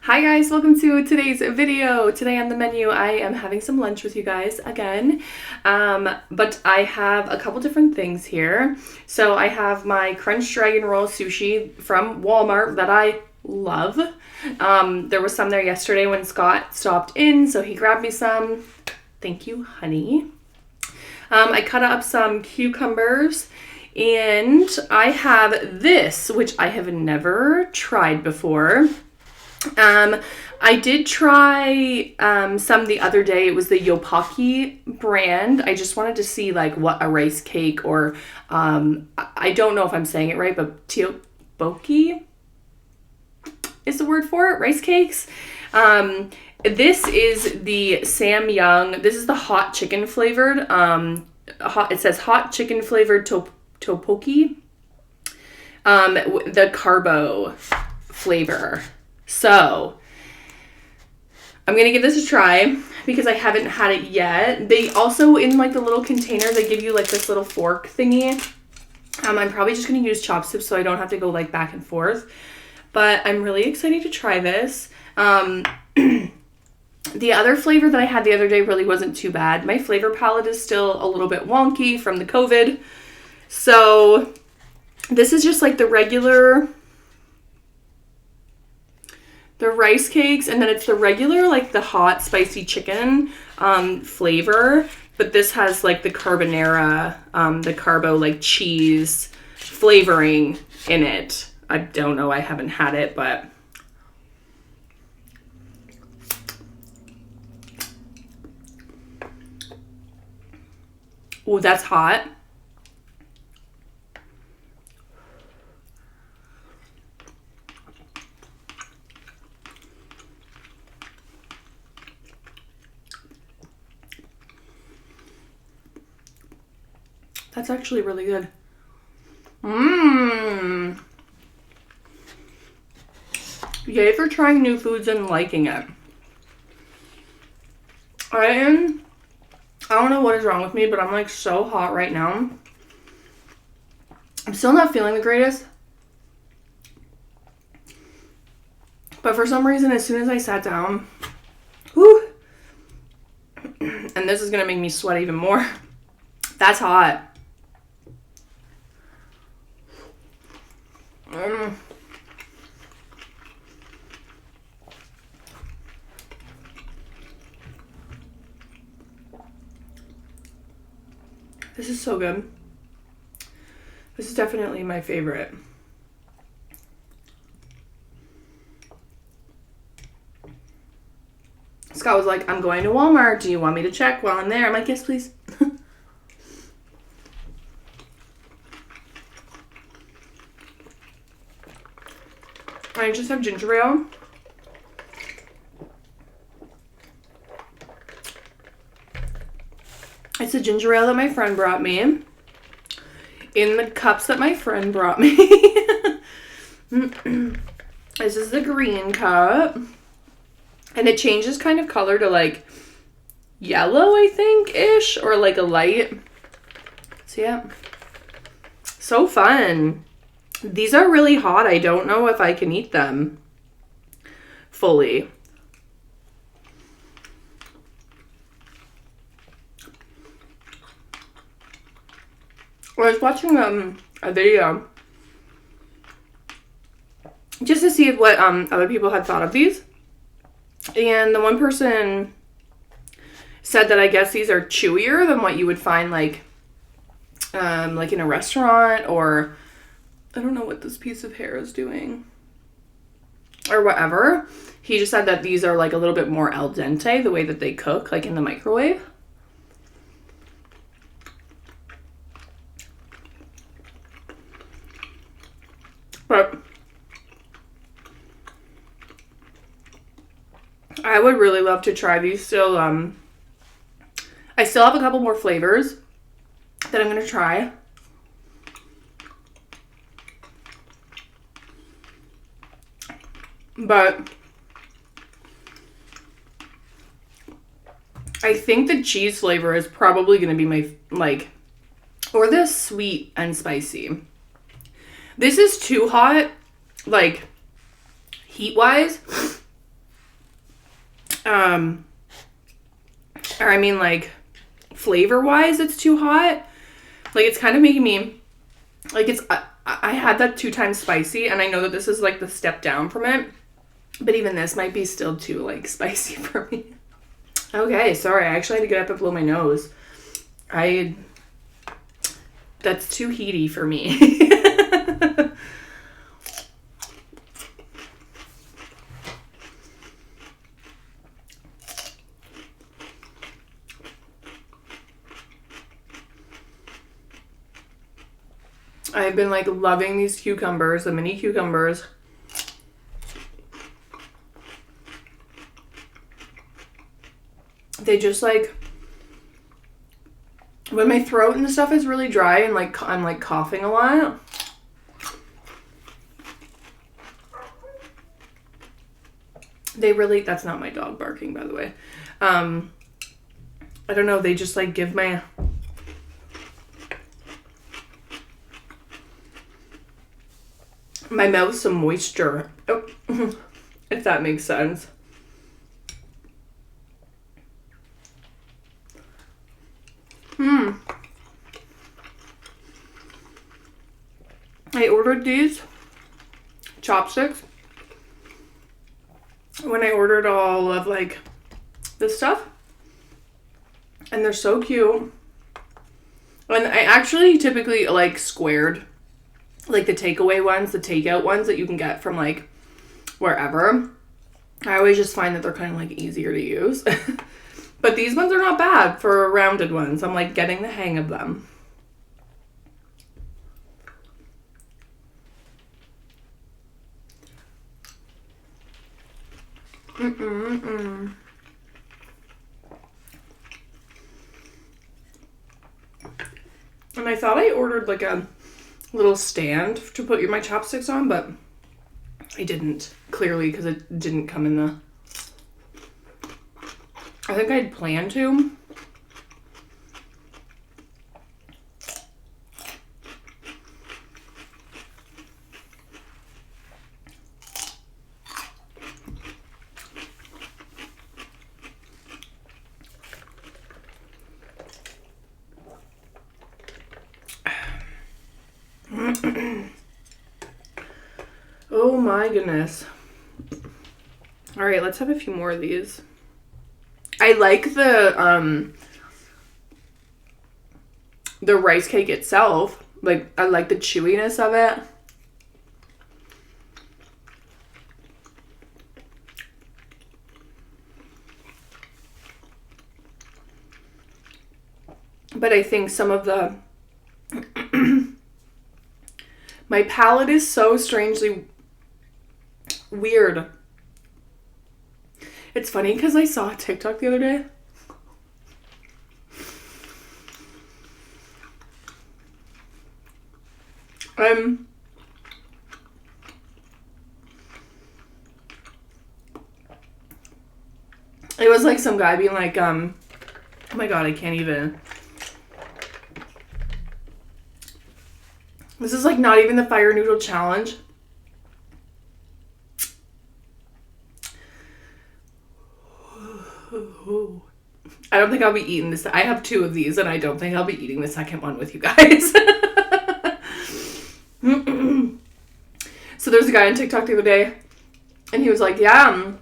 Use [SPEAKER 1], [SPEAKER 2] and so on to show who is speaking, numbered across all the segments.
[SPEAKER 1] Hi guys, welcome to today's video. Today on the menu, I am having some lunch with you guys again, but I have a couple different things here. So I have my Crunch Dragon Roll Sushi from Walmart that I love. There was some there yesterday when Scott stopped in, so he grabbed me some. Thank you, honey. I cut up some cucumbers, and I have this, which I have never tried before. I did try some the other day. It was the Tteokbokki brand. I just wanted to see like what a rice cake or I don't know if I'm saying it right, but Tteokbokki is the word for it. Rice cakes. This is the Samyang. This is the hot chicken flavored. It says hot chicken flavored Tteokbokki. The carbo flavor. So, I'm going to give this a try because I haven't had it yet. They also, in like the little container, they give you like this little fork thingy. I'm probably just going to use chopsticks so I don't have to go like back and forth. But I'm really excited to try this. The other flavor that I had the other day really wasn't too bad. My flavor palette is still a little bit wonky from the COVID. So, this is just like the regular... the rice cakes, and then it's the regular, like the hot spicy chicken flavor, but this has like the carbonara, the carbo like cheese flavoring in it. I don't know, I haven't had it, but oh, that's hot. That's actually really good. Yay for trying new foods and liking it. I don't know what is wrong with me, but I'm like so hot right now. I'm still not feeling the greatest. But for some reason, as soon as I sat down, whew, and this is gonna make me sweat even more. That's hot. This is so good. This is definitely my favorite. Scott was like, I'm going to Walmart. Do you want me to check while I'm there? I'm like, yes, please. I just have ginger ale. It's a ginger ale that my friend brought me in the cups that my friend brought me. This is the green cup, and it changes kind of color to like yellow, I think, ish, or like a light. So yeah, so fun. These are really hot. I don't know if I can eat them fully. I was watching a video just to see what other people had thought of these. And the one person said that I guess these are chewier than what you would find like in a restaurant, or I don't know what this piece of hair is doing or whatever. He just said that these are like a little bit more al dente, the way that they cook, like in the microwave. But I would really love to try these still. I still have a couple more flavors that I'm going to try. But I think the cheese flavor is probably going to be my, like, or the sweet and spicy. This is too hot, like, heat-wise. or I mean like flavor wise, it's too hot. Like it's kind of making me like I had that 2 times spicy, and I know that this is like the step down from it, but even this might be still too like spicy for me. Okay, sorry, I actually had to get up and blow my nose. That's too heaty for me. I've been like loving these cucumbers, the mini cucumbers. They just like, when my throat and stuff is really dry and like I'm like coughing a lot. They really, that's not my dog barking, by the way. I don't know, they just like give my mouth some moisture. Oh, if that makes sense. I ordered these chopsticks when I ordered all of like this stuff, and they're so cute. And I actually typically like squared, like the takeaway ones, the takeout ones that you can get from like wherever. I always just find that they're kind of like easier to use. But these ones are not bad for rounded ones. I'm like getting the hang of them. And I thought I ordered like a little stand to put my chopsticks on, but I didn't, clearly, because it didn't come in the... I think I'd planned to. Oh my goodness. All right, let's have a few more of these. I like the rice cake itself. Like, I like the chewiness of it. But I think some of the... My palate is so strangely weird. It's funny because I saw a TikTok the other day. It was like some guy being like, oh my god, I can't even. This is like not even the fire noodle challenge. I don't think I'll be eating this. I have 2 of these and I don't think I'll be eating the second one with you guys. So there's a guy on TikTok the other day and he was like, yeah,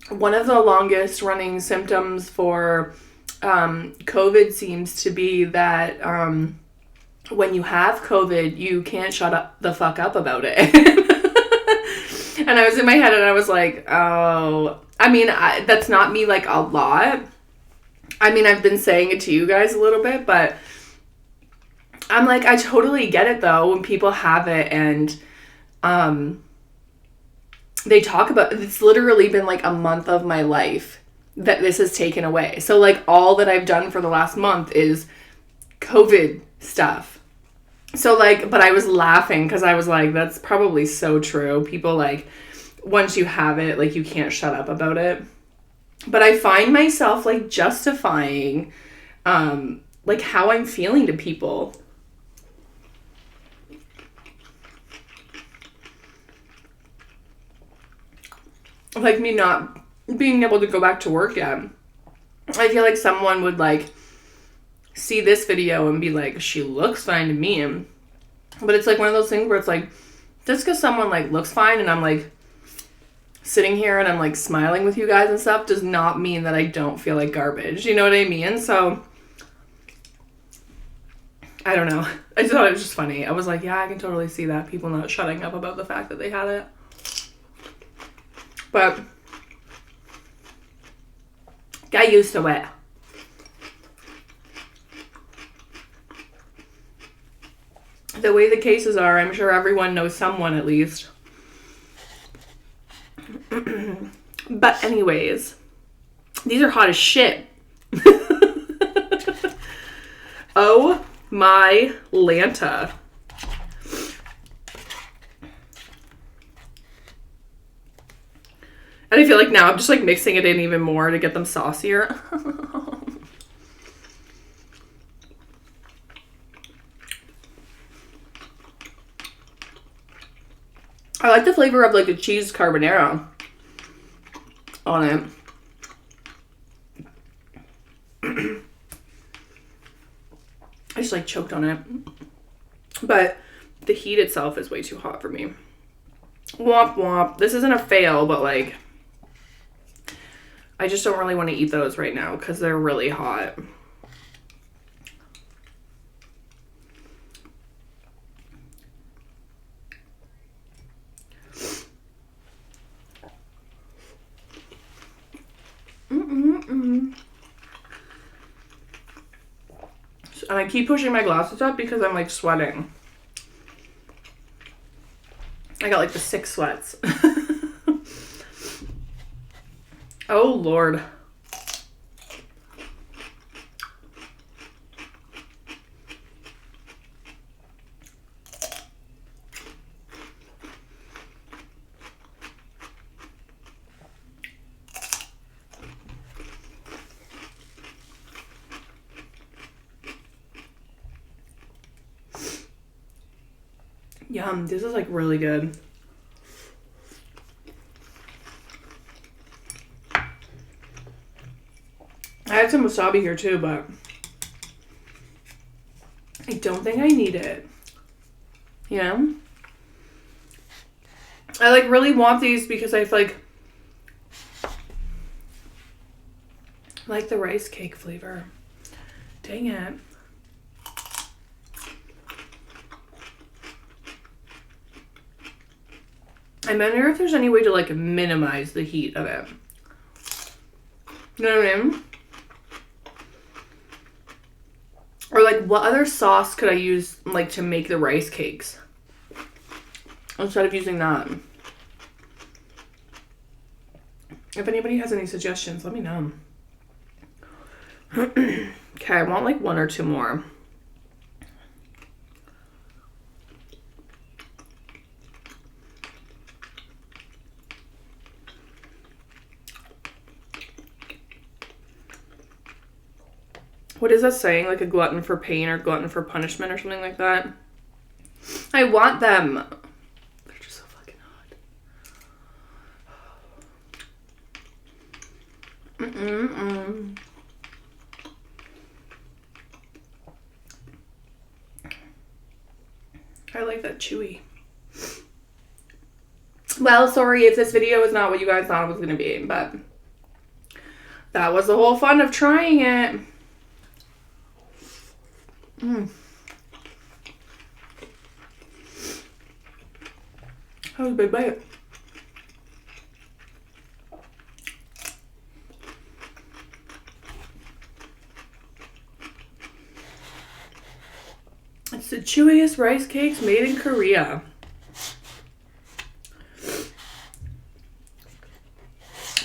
[SPEAKER 1] one of the longest running symptoms for COVID seems to be that when you have COVID, you can't shut up the fuck up about it. And I was in my head and I was like, oh, I mean, that's not me like a lot. I mean, I've been saying it to you guys a little bit, but I'm like, I totally get it though when people have it and they talk about, it's literally been like a month of my life that this has taken away. So like all that I've done for the last month is COVID stuff. So like, but I was laughing because I was like, that's probably so true. People like, once you have it, like you can't shut up about it. But I find myself like justifying like how I'm feeling to people. Like me not being able to go back to work yet. I feel like someone would like see this video and be like, she looks fine to me. But it's like one of those things where it's like, just because someone like looks fine and I'm like sitting here and I'm like smiling with you guys and stuff does not mean that I don't feel like garbage. You know what I mean? So I don't know. I just thought it was just funny. I was like, yeah, I can totally see that. People not shutting up about the fact that they had it. But get used to it. The way the cases are, I'm sure everyone knows someone at least. But anyways, these are hot as shit. Oh my Lanta. And I feel like now I'm just like mixing it in even more to get them saucier. I like the flavor of like the cheese carbonara on it. I just like choked on it. But the heat itself is way too hot for me. Womp womp. This isn't a fail, but like I just don't really want to eat those right now because they're really hot. And I keep pushing my glasses up because I'm like sweating. I got like the 6 sweats. Oh Lord. Yum, this is like really good. I had some wasabi here too, but I don't think I need it. You know? I like really want these because I like the rice cake flavor. Dang it. I wonder if there's any way to like minimize the heat of it. You know what I mean? Or like what other sauce could I use like to make the rice cakes instead of using that? If anybody has any suggestions, let me know. Okay, I want like 1 or 2 more. What is that saying? Like a glutton for pain or glutton for punishment or something like that? I want them. They're just so fucking hot. I like that chewy. Well, sorry if this video is not what you guys thought it was going to be, but that was the whole fun of trying it. That was a big bite. It's the chewiest rice cakes made in Korea.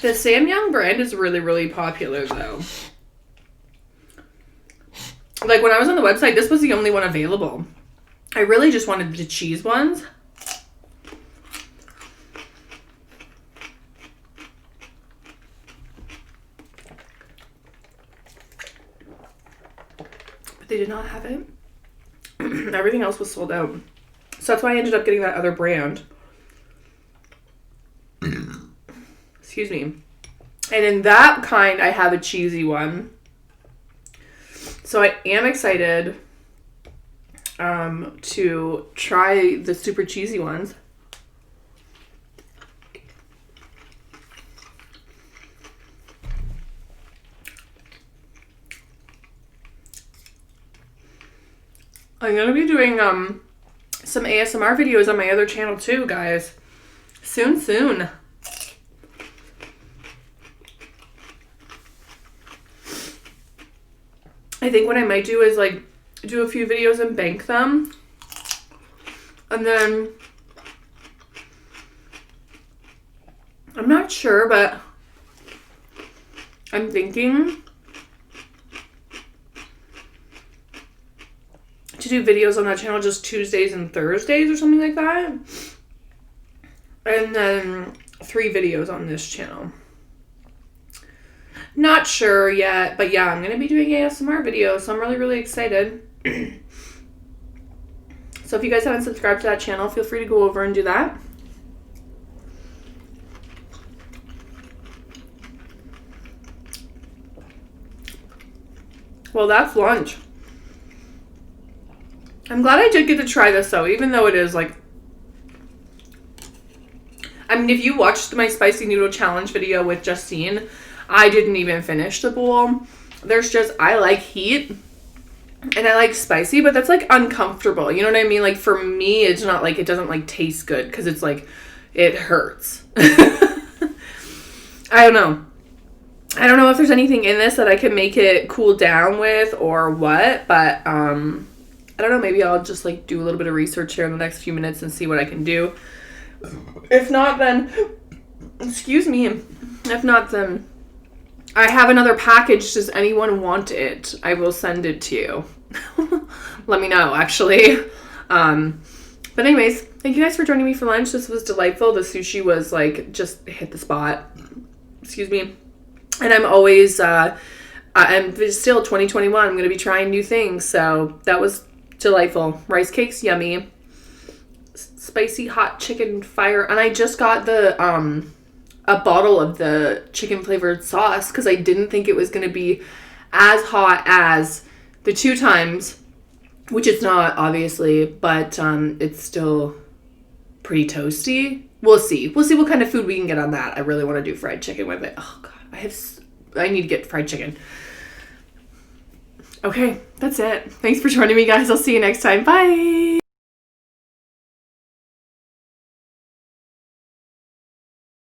[SPEAKER 1] The Samyang brand is really, really popular though. Like when I was on the website, this was the only one available. I really just wanted the cheese ones. But they did not have it. Everything else was sold out. So that's why I ended up getting that other brand. Excuse me. And in that kind, I have a cheesy one. So I am excited to try the super cheesy ones. I'm going to be doing some ASMR videos on my other channel too, guys. Soon. I think what I might do is like do a few videos and bank them. And then I'm not sure, but I'm thinking to do videos on that channel just Tuesdays and Thursdays or something like that. And then 3 videos on this channel. Not sure yet, but yeah, I'm going to be doing ASMR videos, so I'm really excited. So if you guys haven't subscribed to that channel, feel free to go over and do that. Well, that's lunch. I'm glad I did get to try this though, even though it is like, I mean, if you watched my spicy noodle challenge video with Justine, I didn't even finish the bowl. There's just, I like heat and I like spicy, but that's like uncomfortable. You know what I mean? Like for me, it's not like, it doesn't like taste good because it's like, it hurts. I don't know. I don't know if there's anything in this that I can make it cool down with or what, but I don't know, maybe I'll just like do a little bit of research here in the next few minutes and see what I can do. If not, then, excuse me, if not, then I have another package. Does anyone want it? I will send it to you. Let me know, actually. But anyways, thank you guys for joining me for lunch. This was delightful. The sushi was like, just hit the spot. Excuse me. And I'm always, I'm still 2021. I'm going to be trying new things. So that was delightful. Rice cakes, yummy. Spicy hot chicken fire. And I just got the, a bottle of the chicken flavored sauce because I didn't think it was going to be as hot as the 2 times, which it's not, obviously, but it's still pretty toasty. We'll see. We'll see what kind of food we can get on that. I really want to do fried chicken with it. Oh, God. I need to get fried chicken. Okay, that's it. Thanks for joining me, guys. I'll see you next time. Bye.